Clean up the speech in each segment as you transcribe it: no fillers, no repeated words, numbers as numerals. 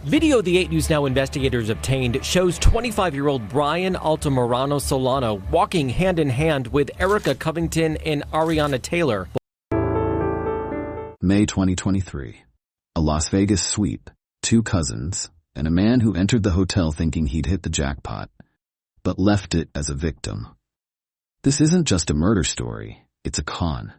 Video the 8 News Now investigators obtained shows 25-year-old Bryan Altamirano-Solano walking hand-in-hand with Erica Covington and Ariana Taylor. May 2023. A Las Vegas sweep, 2 cousins, and a man who entered the hotel thinking he'd hit the jackpot, but left it as a victim. This isn't just a murder story, it's a con.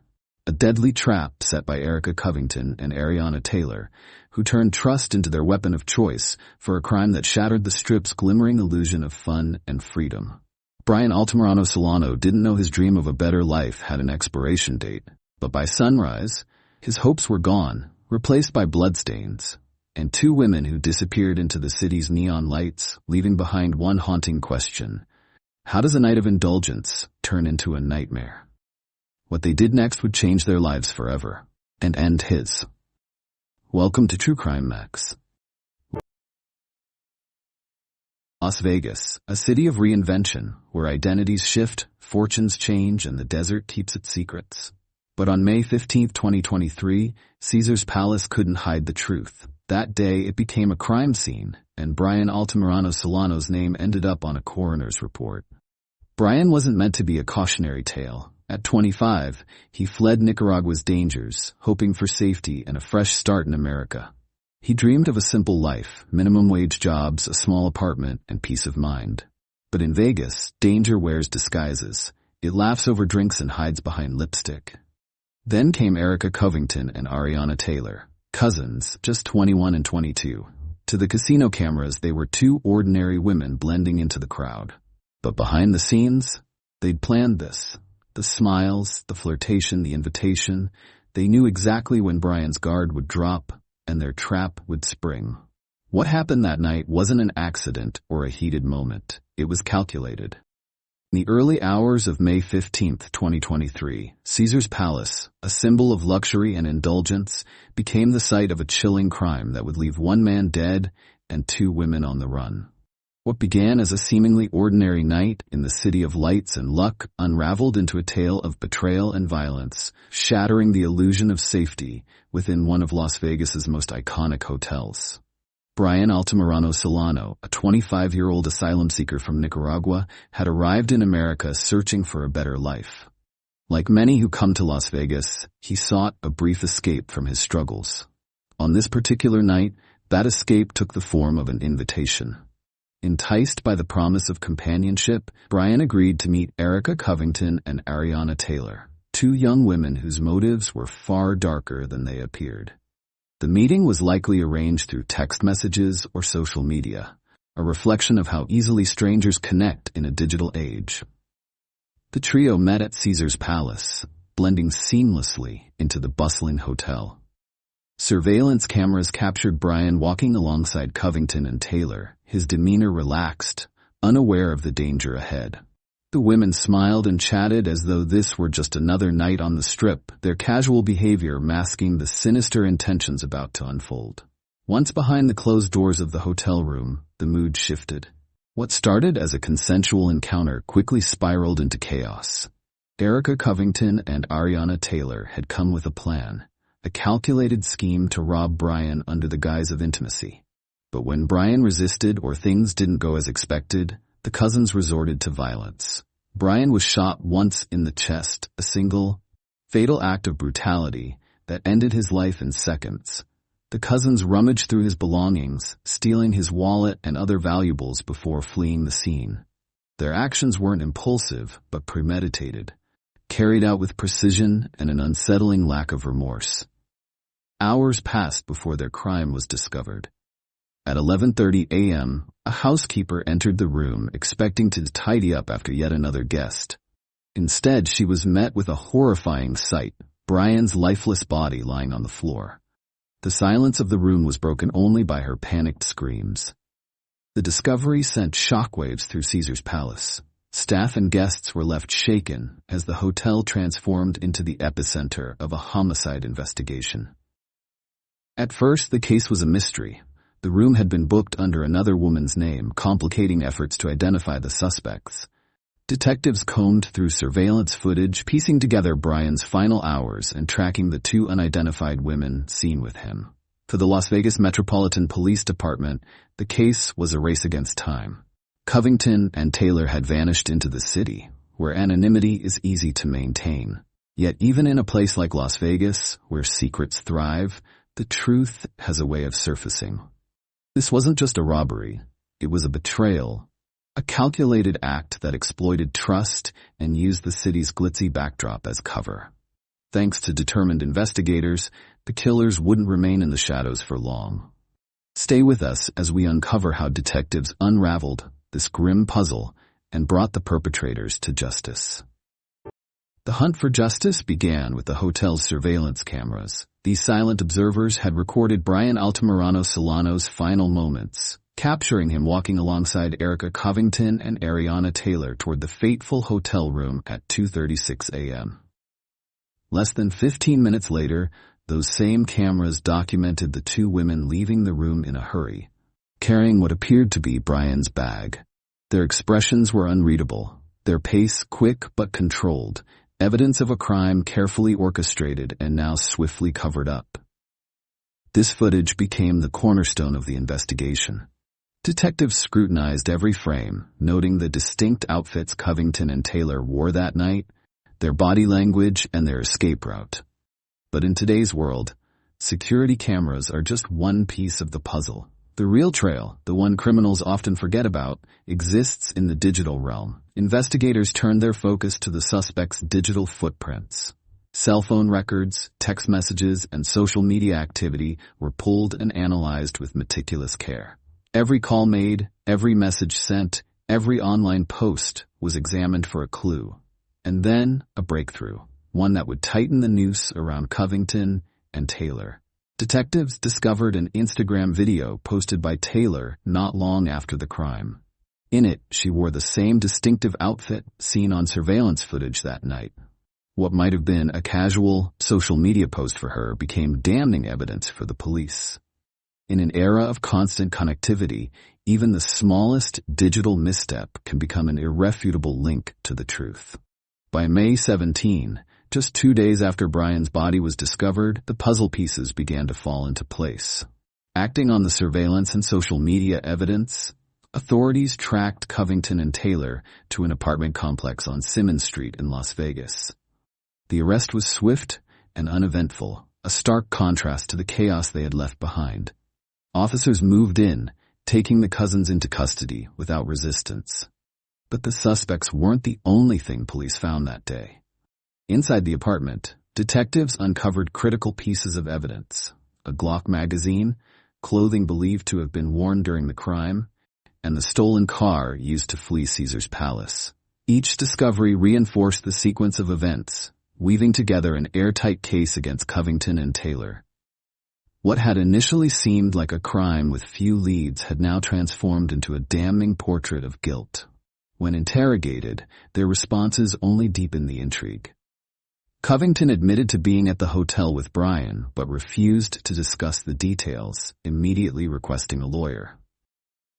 A deadly trap set by Erica Covington and Ariana Taylor, who turned trust into their weapon of choice for a crime that shattered the Strip's glimmering illusion of fun and freedom. Bryan Altamirano-Solano didn't know his dream of a better life had an expiration date, but by sunrise, his hopes were gone, replaced by bloodstains, and 2 women who disappeared into the city's neon lights, leaving behind one haunting question. How does a night of indulgence turn into a nightmare? What they did next would change their lives forever, and end his. Welcome to True Crime Max. Las Vegas, a city of reinvention, where identities shift, fortunes change, and the desert keeps its secrets. But on May 15, 2023, Caesar's Palace couldn't hide the truth. That day, it became a crime scene, and Bryan Altamirano-Solano's name ended up on a coroner's report. Bryan wasn't meant to be a cautionary tale. At 25, he fled Nicaragua's dangers, hoping for safety and a fresh start in America. He dreamed of a simple life, minimum wage jobs, a small apartment, and peace of mind. But in Vegas, danger wears disguises. It laughs over drinks and hides behind lipstick. Then came Erica Covington and Ariana Taylor, cousins, just 21 and 22. To the casino cameras, they were 2 ordinary women blending into the crowd. But behind the scenes, they'd planned this. The smiles, the flirtation, the invitation, they knew exactly when Bryan's guard would drop and their trap would spring. What happened that night wasn't an accident or a heated moment. It was calculated. In the early hours of May 15, 2023, Caesar's Palace, a symbol of luxury and indulgence, became the site of a chilling crime that would leave 1 man dead and 2 women on the run. What began as a seemingly ordinary night in the city of lights and luck unraveled into a tale of betrayal and violence, shattering the illusion of safety within one of Las Vegas's most iconic hotels. Bryan Altamirano-Solano, a 25-year-old asylum seeker from Nicaragua, had arrived in America searching for a better life. Like many who come to Las Vegas, he sought a brief escape from his struggles. On this particular night, that escape took the form of an invitation. Enticed by the promise of companionship, Bryan agreed to meet Erica Covington and Ariana Taylor, 2 young women whose motives were far darker than they appeared. The meeting was likely arranged through text messages or social media, a reflection of how easily strangers connect in a digital age. The trio met at Caesar's Palace, blending seamlessly into the bustling hotel. Surveillance cameras captured Bryan walking alongside Covington and Taylor, his demeanor relaxed, unaware of the danger ahead. The women smiled and chatted as though this were just another night on the Strip, their casual behavior masking the sinister intentions about to unfold. Once behind the closed doors of the hotel room, the mood shifted. What started as a consensual encounter quickly spiraled into chaos. Erica Covington and Ariana Taylor had come with a plan, a calculated scheme to rob Bryan under the guise of intimacy. But when Bryan resisted or things didn't go as expected, the cousins resorted to violence. Bryan was shot once in the chest, a single, fatal act of brutality that ended his life in seconds. The cousins rummaged through his belongings, stealing his wallet and other valuables before fleeing the scene. Their actions weren't impulsive, but premeditated, carried out with precision and an unsettling lack of remorse. Hours passed before their crime was discovered. At 11:30 a.m., a housekeeper entered the room expecting to tidy up after yet another guest. Instead, she was met with a horrifying sight, Bryan's lifeless body lying on the floor. The silence of the room was broken only by her panicked screams. The discovery sent shockwaves through Caesar's Palace. Staff and guests were left shaken as the hotel transformed into the epicenter of a homicide investigation. At first, the case was a mystery. The room had been booked under another woman's name, complicating efforts to identify the suspects. Detectives combed through surveillance footage, piecing together Bryan's final hours and tracking the 2 unidentified women seen with him. For the Las Vegas Metropolitan Police Department, the case was a race against time. Covington and Taylor had vanished into the city, where anonymity is easy to maintain. Yet even in a place like Las Vegas, where secrets thrive, the truth has a way of surfacing. This wasn't just a robbery, it was a betrayal, a calculated act that exploited trust and used the city's glitzy backdrop as cover. Thanks to determined investigators, the killers wouldn't remain in the shadows for long. Stay with us as we uncover how detectives unraveled this grim puzzle and brought the perpetrators to justice. The hunt for justice began with the hotel's surveillance cameras. These silent observers had recorded Bryan Altamirano-Solano's final moments, capturing him walking alongside Erica Covington and Ariana Taylor toward the fateful hotel room at 2:36 a.m. Less than 15 minutes later, those same cameras documented the two women leaving the room in a hurry, carrying what appeared to be Bryan's bag. Their expressions were unreadable, their pace quick but controlled, evidence of a crime carefully orchestrated and now swiftly covered up. This footage became the cornerstone of the investigation. Detectives scrutinized every frame, noting the distinct outfits Covington and Taylor wore that night, their body language, and their escape route. But in today's world, security cameras are just one piece of the puzzle. The real trail, the one criminals often forget about, exists in the digital realm. Investigators turned their focus to the suspects' digital footprints. Cell phone records, text messages, and social media activity were pulled and analyzed with meticulous care. Every call made, every message sent, every online post was examined for a clue. And then a breakthrough, one that would tighten the noose around Covington and Taylor. Detectives discovered an Instagram video posted by Taylor not long after the crime. In it, she wore the same distinctive outfit seen on surveillance footage that night. What might have been a casual social media post for her became damning evidence for the police. In an era of constant connectivity, even the smallest digital misstep can become an irrefutable link to the truth. By May 17, just 2 days after Bryan's body was discovered, the puzzle pieces began to fall into place. Acting on the surveillance and social media evidence, authorities tracked Covington and Taylor to an apartment complex on Simmons Street in Las Vegas. The arrest was swift and uneventful, a stark contrast to the chaos they had left behind. Officers moved in, taking the cousins into custody without resistance. But the suspects weren't the only thing police found that day. Inside the apartment, detectives uncovered critical pieces of evidence: a Glock magazine, clothing believed to have been worn during the crime, and the stolen car used to flee Caesar's Palace. Each discovery reinforced the sequence of events, weaving together an airtight case against Covington and Taylor. What had initially seemed like a crime with few leads had now transformed into a damning portrait of guilt. When interrogated, their responses only deepened the intrigue. Covington admitted to being at the hotel with Bryan, but refused to discuss the details, immediately requesting a lawyer.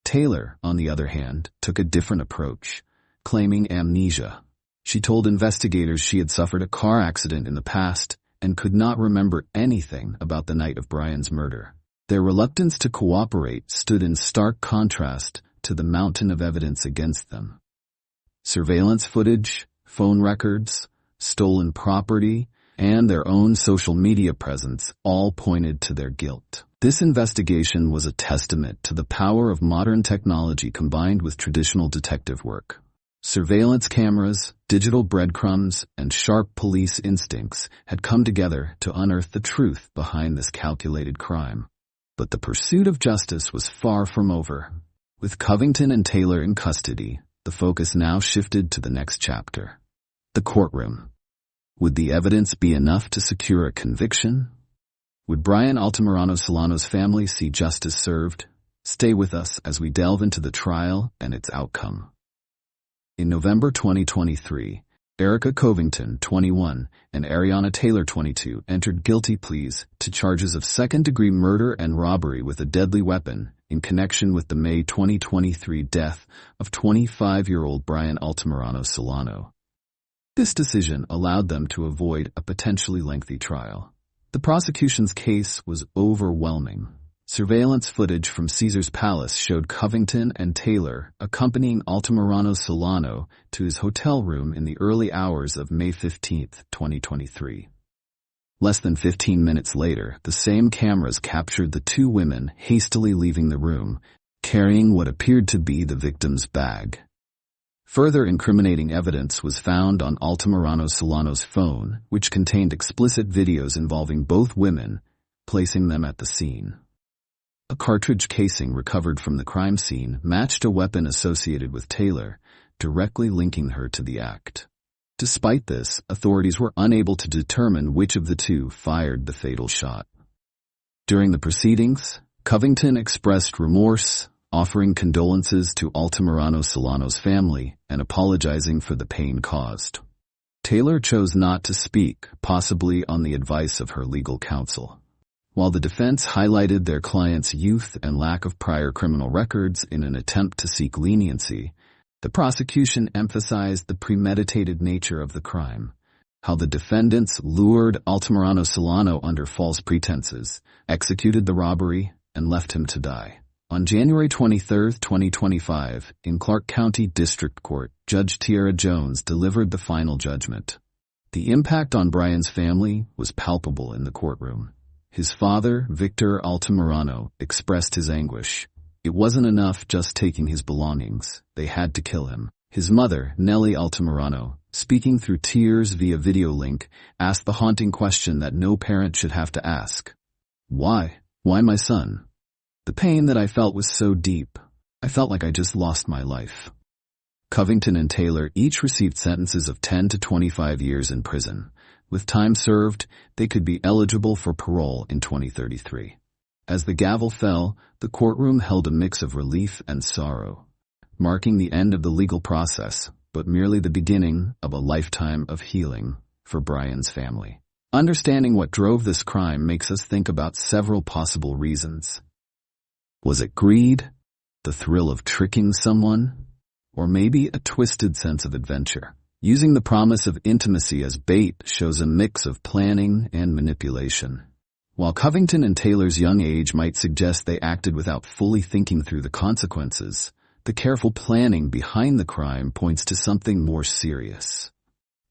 Taylor, on the other hand, took a different approach, claiming amnesia. She told investigators she had suffered a car accident in the past and could not remember anything about the night of Bryan's murder. Their reluctance to cooperate stood in stark contrast to the mountain of evidence against them. Surveillance footage, phone records, stolen property, and their own social media presence all pointed to their guilt. This investigation was a testament to the power of modern technology combined with traditional detective work. Surveillance cameras, digital breadcrumbs, and sharp police instincts had come together to unearth the truth behind this calculated crime. But the pursuit of justice was far from over. With Covington and Taylor in custody, the focus now shifted to the next chapter: the courtroom. Would the evidence be enough to secure a conviction? Would Bryan Altamirano-Solano's family see justice served? Stay with us as we delve into the trial and its outcome. In November 2023, Erica Covington, 21, and Ariana Taylor, 22, entered guilty pleas to charges of second-degree murder and robbery with a deadly weapon in connection with the May 2023 death of 25-year-old Bryan Altamirano-Solano. This decision allowed them to avoid a potentially lengthy trial. The prosecution's case was overwhelming. Surveillance footage from Caesar's Palace showed Covington and Taylor accompanying Altamirano-Solano to his hotel room in the early hours of May 15, 2023. Less than 15 minutes later, the same cameras captured the two women hastily leaving the room, carrying what appeared to be the victim's bag. Further incriminating evidence was found on Altamirano-Solano's phone, which contained explicit videos involving both women, placing them at the scene. A cartridge casing recovered from the crime scene matched a weapon associated with Taylor, directly linking her to the act. Despite this, authorities were unable to determine which of the two fired the fatal shot. During the proceedings, Covington expressed remorse, offering condolences to Altamirano-Solano's family and apologizing for the pain caused. Taylor chose not to speak, possibly on the advice of her legal counsel. While the defense highlighted their client's youth and lack of prior criminal records in an attempt to seek leniency, the prosecution emphasized the premeditated nature of the crime, how the defendants lured Altamirano-Solano under false pretenses, executed the robbery, and left him to die. On January 23, 2025, in Clark County District Court, Judge Tiara Jones delivered the final judgment. The impact on Bryan's family was palpable in the courtroom. His father, Victor Altamirano, expressed his anguish. It wasn't enough just taking his belongings. They had to kill him. His mother, Nellie Altamirano, speaking through tears via video link, asked the haunting question that no parent should have to ask. Why? Why my son? The pain that I felt was so deep. I felt like I just lost my life. Covington and Taylor each received sentences of 10 to 25 years in prison. With time served, they could be eligible for parole in 2033. As the gavel fell, the courtroom held a mix of relief and sorrow, marking the end of the legal process, but merely the beginning of a lifetime of healing for Bryan's family. Understanding what drove this crime makes us think about several possible reasons. Was it greed? The thrill of tricking someone? Or maybe a twisted sense of adventure? Using the promise of intimacy as bait shows a mix of planning and manipulation. While Covington and Taylor's young age might suggest they acted without fully thinking through the consequences, the careful planning behind the crime points to something more serious.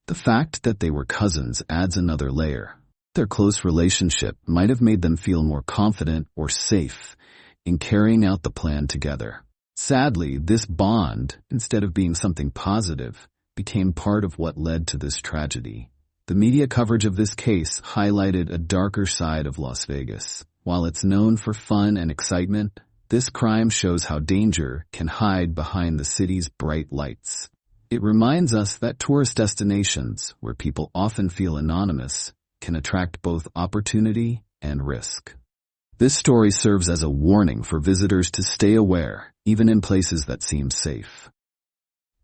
The fact that they were cousins adds another layer. Their close relationship might have made them feel more confident or safe in carrying out the plan together. Sadly, this bond, instead of being something positive, became part of what led to this tragedy. The media coverage of this case highlighted a darker side of Las Vegas. While it's known for fun and excitement, this crime shows how danger can hide behind the city's bright lights. It reminds us that tourist destinations, where people often feel anonymous, can attract both opportunity and risk. This story serves as a warning for visitors to stay aware, even in places that seem safe.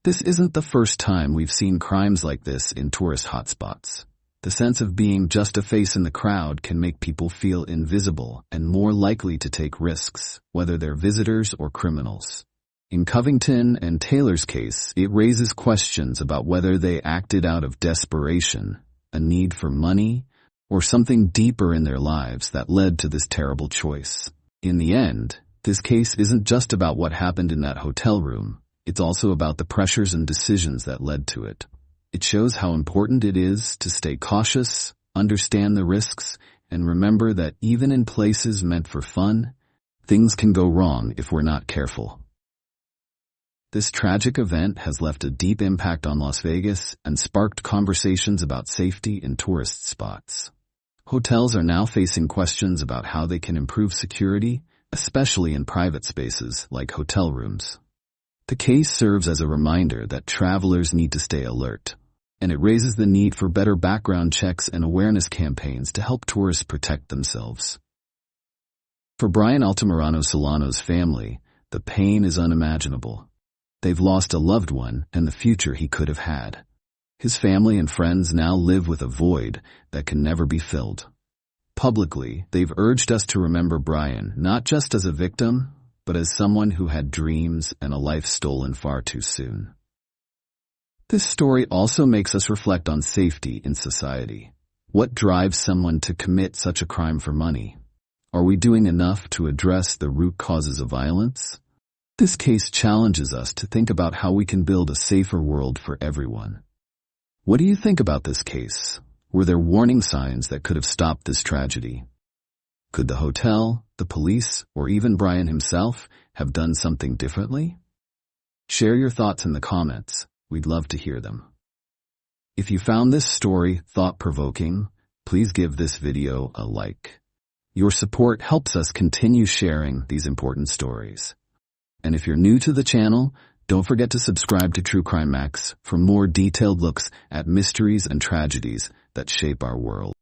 This isn't the first time we've seen crimes like this in tourist hotspots. The sense of being just a face in the crowd can make people feel invisible and more likely to take risks, whether they're visitors or criminals. In Covington and Taylor's case, it raises questions about whether they acted out of desperation, a need for money, or something deeper in their lives that led to this terrible choice. In the end, this case isn't just about what happened in that hotel room. It's also about the pressures and decisions that led to it. It shows how important it is to stay cautious, understand the risks, and remember that even in places meant for fun, things can go wrong if we're not careful. This tragic event has left a deep impact on Las Vegas and sparked conversations about safety in tourist spots. Hotels are now facing questions about how they can improve security, especially in private spaces like hotel rooms. The case serves as a reminder that travelers need to stay alert, and it raises the need for better background checks and awareness campaigns to help tourists protect themselves. For Bryan Altamirano-Solano's family, the pain is unimaginable. They've lost a loved one and the future he could have had. His family and friends now live with a void that can never be filled. Publicly, they've urged us to remember Bryan not just as a victim, but as someone who had dreams and a life stolen far too soon. This story also makes us reflect on safety in society. What drives someone to commit such a crime for money? Are we doing enough to address the root causes of violence? This case challenges us to think about how we can build a safer world for everyone. What do you think about this case? Were there warning signs that could have stopped this tragedy? Could the hotel, the police, or even Bryan himself have done something differently? Share your thoughts in the comments. We'd love to hear them. If you found this story thought-provoking, please give this video a like. Your support helps us continue sharing these important stories. And if you're new to the channel, don't forget to subscribe to True Crime Max for more detailed looks at mysteries and tragedies that shape our world.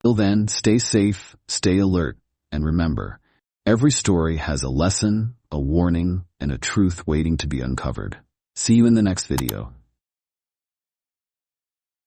Till then, stay safe, stay alert, and remember, every story has a lesson, a warning, and a truth waiting to be uncovered. See you in the next video.